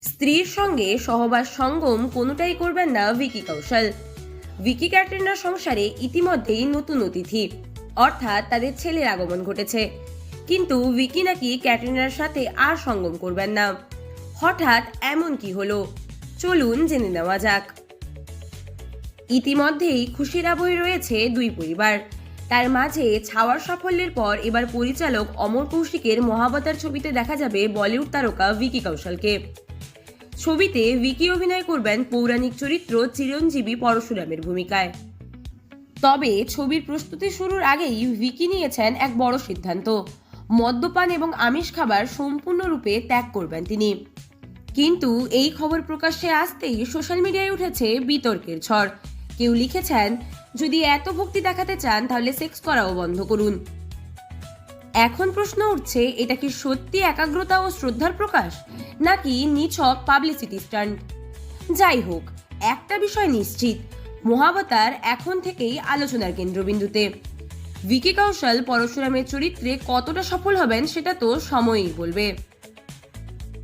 স্ত্রীর সঙ্গে সহবাস সঙ্গম কোনোটাই করবেন না ভিকি কৌশল। ভিকি ক্যাটরিনার সংসারে ইতিমধ্যেই নতুন অতিথি অর্থাৎ তাদের ছেলের আগমন ঘটেছে, কিন্তু ভিকি নাকি ক্যাটরিনার সাথে আর সঙ্গম করবেন না। হঠাৎ এমন কি হলো, চলুন জেনে নেওয়া যাক। ইতিমধ্যেই খুশির আবহে রয়েছে দুই পরিবার। তার মাঝে ছাওয়ার সাফল্যের পর এবার পরিচালক অমর কৌশিকের মহাবতার ছবিতে দেখা যাবে বলিউড তারকা ভিকি কৌশলকে। ছবিতে ভিকি অভিনয় করবেন পৌরাণিক চরিত্র চিরঞ্জীবী পরশুরামের ভূমিকায়। তবে ছবির প্রস্তুতি শুরুর আগেই ভিকি নিয়েছেন এক বড় সিদ্ধান্ত। মদ্যপান এবং আমিষ খাবার সম্পূর্ণরূপে ত্যাগ করবেন তিনি। কিন্তু এই খবর প্রকাশ্যে আসতেই সোশ্যাল মিডিয়ায় উঠেছে বিতর্কের ঝড়। কেউ লিখেছেন, যদি এত ভক্তি দেখাতে চান তাহলে সেক্স করাও বন্ধ করুন। এখন প্রশ্ন উঠছে, এটা কি সত্যি একাগ্রতা ও শ্রদ্ধার প্রকাশ, নাকি নিছক পাবলিসিটি স্টান্ট? যাই হোক, একটা বিষয় নিশ্চিত, মহাবতার এখন থেকেই আলোচনার কেন্দ্রবিন্দুতে। ভিকি কৌশল পরশুরামের চরিত্রে কতটা সফল হবেন সেটা তো সময়ই বলবে।